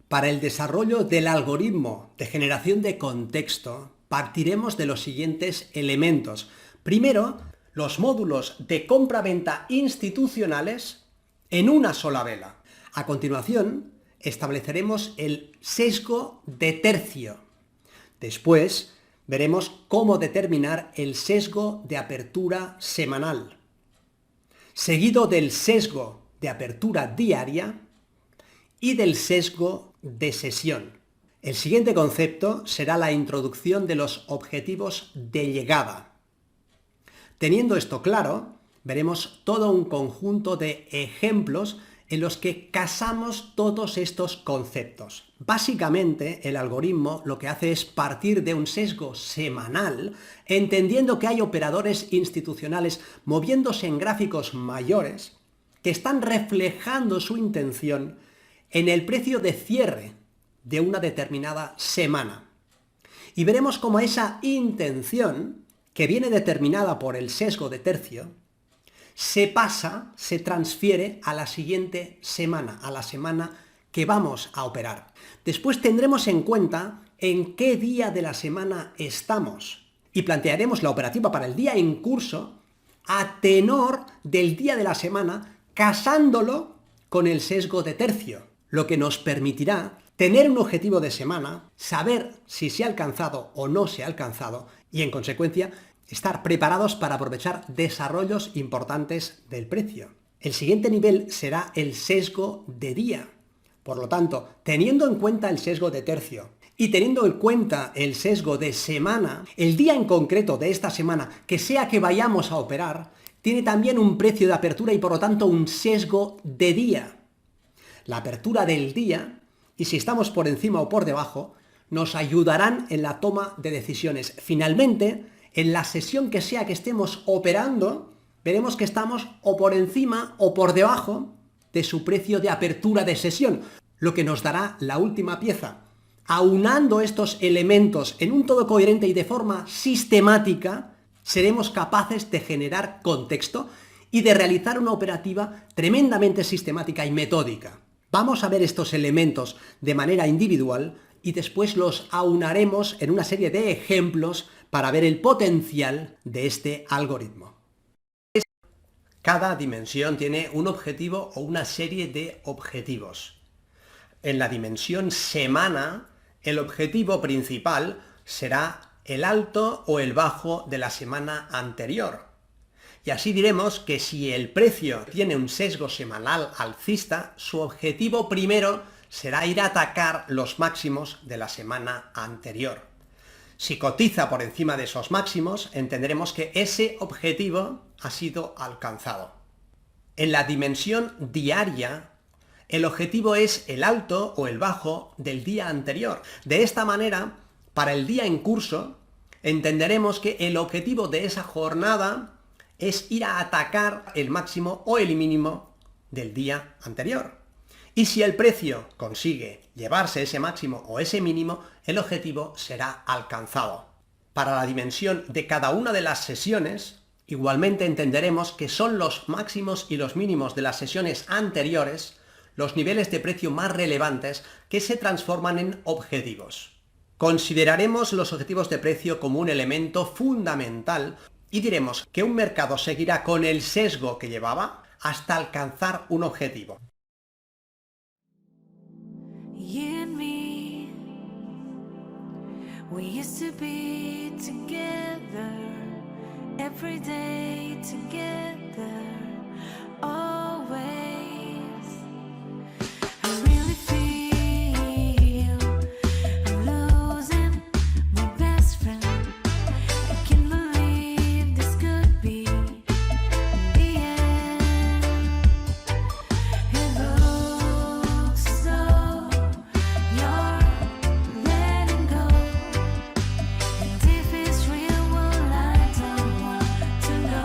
Para el desarrollo del algoritmo de generación de contexto, partiremos de los siguientes elementos. Primero, los módulos de compra-venta institucionales en una sola vela. A continuación, estableceremos el sesgo de tercio. Después, veremos cómo determinar el sesgo de apertura semanal, seguido del sesgo de apertura diaria y del sesgo de sesión. El siguiente concepto será la introducción de los objetivos de llegada. Teniendo esto claro, veremos todo un conjunto de ejemplos en los que casamos todos estos conceptos. Básicamente, el algoritmo lo que hace es partir de un sesgo semanal, entendiendo que hay operadores institucionales moviéndose en gráficos mayores que están reflejando su intención en el precio de cierre de una determinada semana. Y veremos cómo esa intención, que viene determinada por el sesgo de tercio, se transfiere a la siguiente semana, a la semana que vamos a operar. Después tendremos en cuenta en qué día de la semana estamos y plantearemos la operativa para el día en curso a tenor del día de la semana, casándolo con el sesgo de tercio, lo que nos permitirá tener un objetivo de semana, saber si se ha alcanzado o no se ha alcanzado y, en consecuencia, estar preparados para aprovechar desarrollos importantes del precio. El siguiente nivel será el sesgo de día. Por lo tanto, teniendo en cuenta el sesgo de tercio y teniendo en cuenta el sesgo de semana, el día en concreto de esta semana, que sea que vayamos a operar, tiene también un precio de apertura y por lo tanto un sesgo de día. La apertura del día, y si estamos por encima o por debajo, nos ayudarán en la toma de decisiones. Finalmente, en la sesión que sea que estemos operando, veremos que estamos o por encima o por debajo de su precio de apertura de sesión, lo que nos dará la última pieza. Aunando estos elementos en un todo coherente y de forma sistemática, seremos capaces de generar contexto y de realizar una operativa tremendamente sistemática y metódica. Vamos a ver estos elementos de manera individual y después los aunaremos en una serie de ejemplos para ver el potencial de este algoritmo. Cada dimensión tiene un objetivo o una serie de objetivos. En la dimensión semana, el objetivo principal será el alto o el bajo de la semana anterior. Y así diremos que si el precio tiene un sesgo semanal alcista, su objetivo primero será ir a atacar los máximos de la semana anterior. Si cotiza por encima de esos máximos, entenderemos que ese objetivo ha sido alcanzado. En la dimensión diaria, el objetivo es el alto o el bajo del día anterior. De esta manera, para el día en curso, entenderemos que el objetivo de esa jornada es ir a atacar el máximo o el mínimo del día anterior. Y si el precio consigue llevarse ese máximo o ese mínimo, el objetivo será alcanzado. Para la dimensión de cada una de las sesiones, igualmente entenderemos que son los máximos y los mínimos de las sesiones anteriores los niveles de precio más relevantes que se transforman en objetivos. Consideraremos los objetivos de precio como un elemento fundamental y diremos que un mercado seguirá con el sesgo que llevaba hasta alcanzar un objetivo. We used to be together, every day together, always. I really feel I'm losing my best friend. I can't believe this could be the end. It looks as though you're letting go. And if it's real, well, I don't want to know.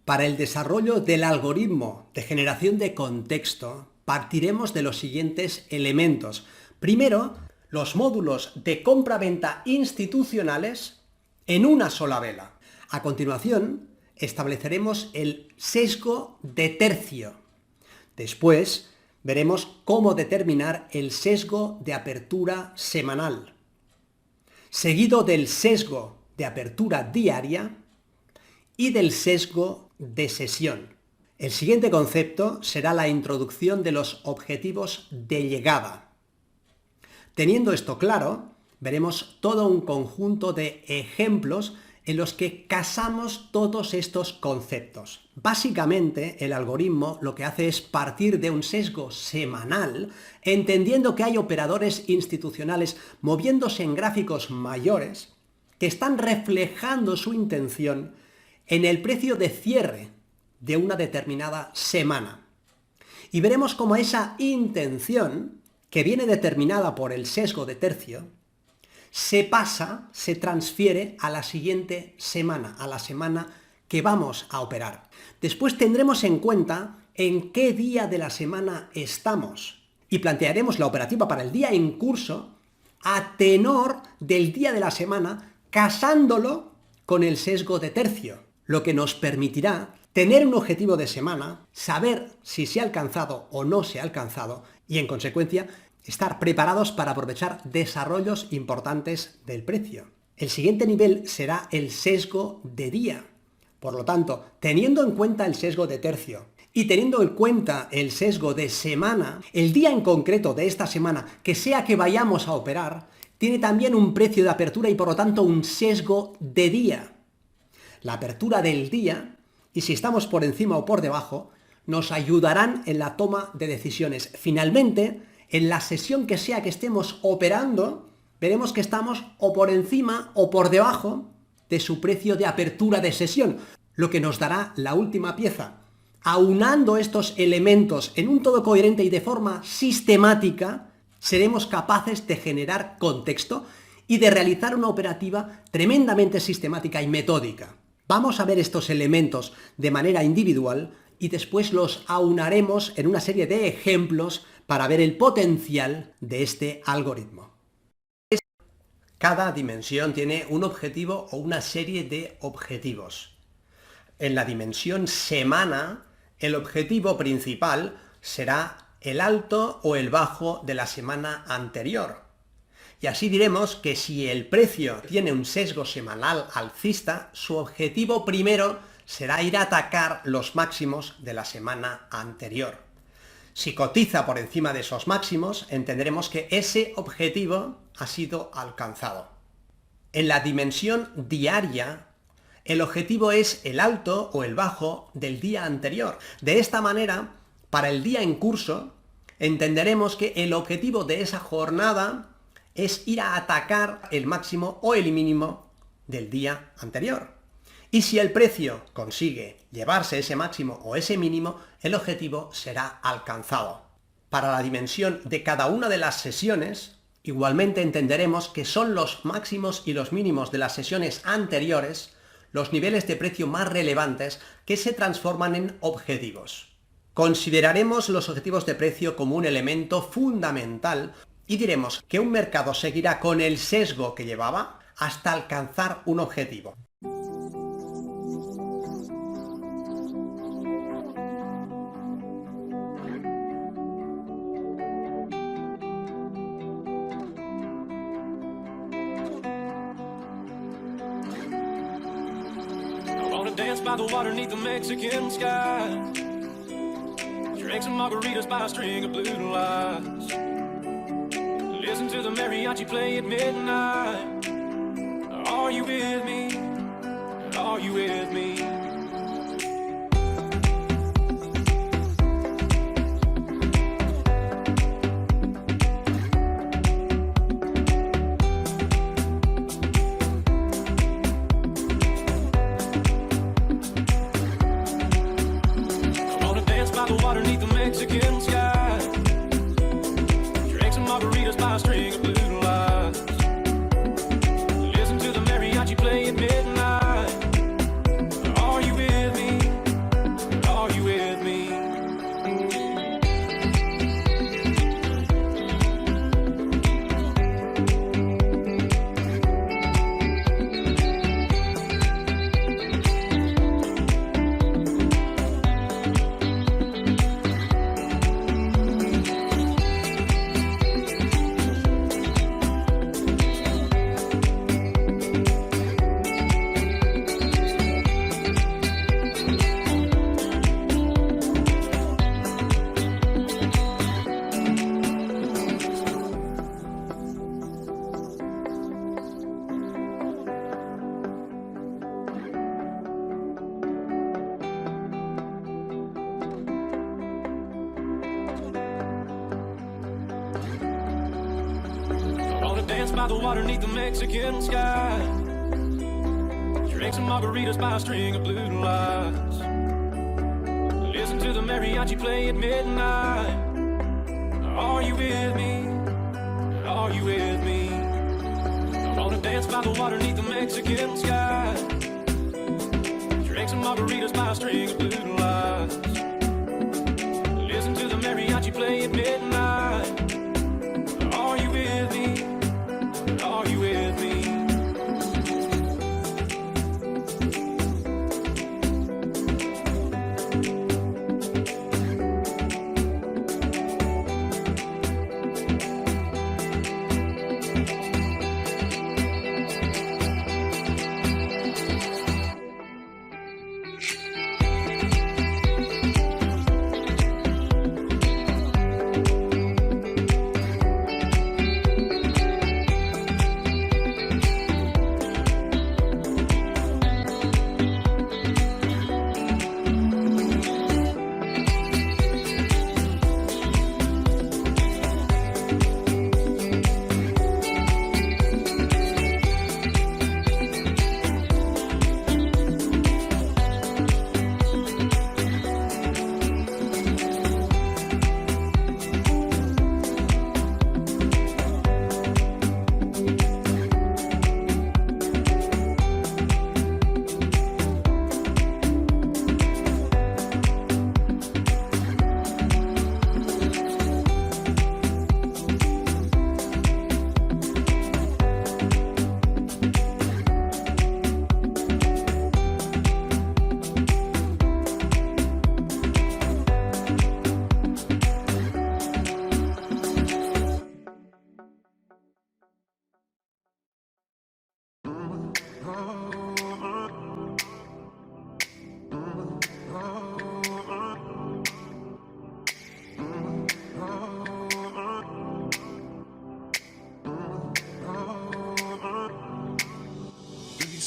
Para el desarrollo del algoritmo de generación de contexto, partiremos de los siguientes elementos. Primero, los módulos de compra-venta institucionales en una sola vela. A continuación, estableceremos el sesgo de tercio. Después, veremos cómo determinar el sesgo de apertura semanal, seguido del sesgo de apertura diaria y del sesgo de sesión. El siguiente concepto será la introducción de los objetivos de llegada. Teniendo esto claro, veremos todo un conjunto de ejemplos en los que casamos todos estos conceptos. Básicamente, el algoritmo lo que hace es partir de un sesgo semanal, entendiendo que hay operadores institucionales moviéndose en gráficos mayores que están reflejando su intención en el precio de cierre de una determinada semana. Y veremos cómo esa intención, que viene determinada por el sesgo de tercio, se transfiere a la siguiente semana, a la semana que vamos a operar. Después tendremos en cuenta en qué día de la semana estamos y plantearemos la operativa para el día en curso a tenor del día de la semana, casándolo con el sesgo de tercio, lo que nos permitirá tener un objetivo de semana, saber si se ha alcanzado o no se ha alcanzado y, en consecuencia, estar preparados para aprovechar desarrollos importantes del precio. El siguiente nivel será el sesgo de día. Por lo tanto, teniendo en cuenta el sesgo de tercio y teniendo en cuenta el sesgo de semana, el día en concreto de esta semana, que sea que vayamos a operar, tiene también un precio de apertura y por lo tanto un sesgo de día. La apertura del día, y si estamos por encima o por debajo, nos ayudarán en la toma de decisiones. Finalmente, en la sesión que sea que estemos operando, veremos que estamos o por encima o por debajo de su precio de apertura de sesión, lo que nos dará la última pieza. Aunando estos elementos en un todo coherente y de forma sistemática, seremos capaces de generar contexto y de realizar una operativa tremendamente sistemática y metódica. Vamos a ver estos elementos de manera individual y después los aunaremos en una serie de ejemplos para ver el potencial de este algoritmo. Cada dimensión tiene un objetivo o una serie de objetivos. En la dimensión semana, el objetivo principal será el alto o el bajo de la semana anterior. Y así diremos que si el precio tiene un sesgo semanal alcista, su objetivo primero será ir a atacar los máximos de la semana anterior. Si cotiza por encima de esos máximos, entenderemos que ese objetivo ha sido alcanzado. En la dimensión diaria, el objetivo es el alto o el bajo del día anterior. De esta manera, para el día en curso, entenderemos que el objetivo de esa jornada es ir a atacar el máximo o el mínimo del día anterior. Y si el precio consigue llevarse ese máximo o ese mínimo, el objetivo será alcanzado. Para la dimensión de cada una de las sesiones, igualmente entenderemos que son los máximos y los mínimos de las sesiones anteriores los niveles de precio más relevantes que se transforman en objetivos. Consideraremos los objetivos de precio como un elemento fundamental y diremos que un mercado seguirá con el sesgo que llevaba hasta alcanzar un objetivo. Dance by the water beneath the Mexican sky. Drink some margaritas by a string of blue lights. Listen to the mariachi play at midnight. Are you with me? Are you with me? The water beneath the Mexican sky. Drink some margaritas by a string of blue lights. Listen to the mariachi play at midnight. Are by the water neath the Mexican sky. Drink some margaritas by a string of blue lights. Listen to the mariachi play at midnight. Are you with me? Are you with me? I wanna dance by the water neath the Mexican sky. Drink some margaritas by a string of blue lights. Listen to the mariachi play at midnight. Are you with me? Are you with me?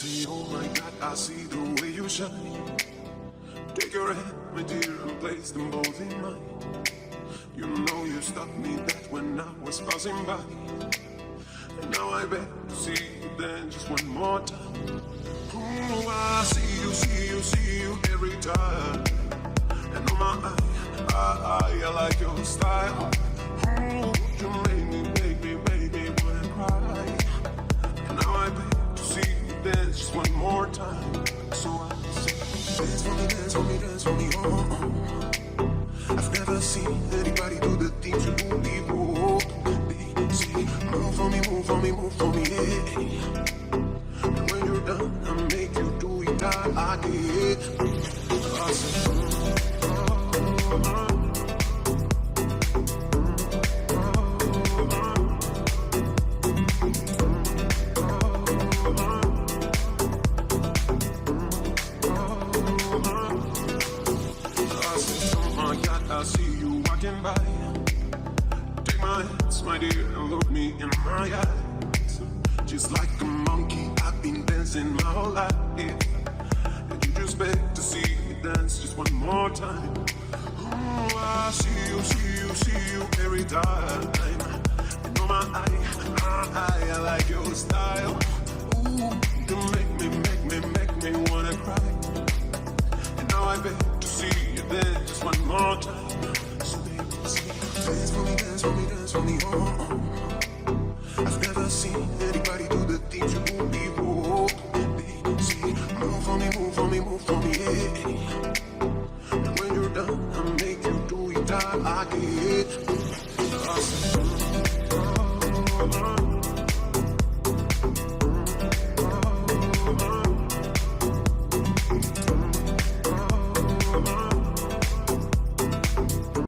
Say, oh my God, I see the way you shine. Take your hand, my dear, and place them both in mine. You know you stopped me that when I was passing by. And now I beg to see you then just one more time. Oh, I see you every time. And oh my, I like your style. Oh, you make me wanna cry. And now I beg to see you dance just one more time. So I say, dance for me, dance for me, dance for me, oh. I've never seen anybody do the things you do me, oh. They say, move for me, move for me, move for me, yeah. And when you're done, I'll make you do it again. I say, I see you walking by. Take my hands, my dear, and look me in my eyes. Just like a monkey, I've been dancing my whole life. And you just beg to see me dance just one more time. Oh, I see you every time. And oh my, I like your style. Ooh, you make me wanna cry. And now I beg to see you dance just one more time. So baby, dance for me, dance for me, dance for me, oh.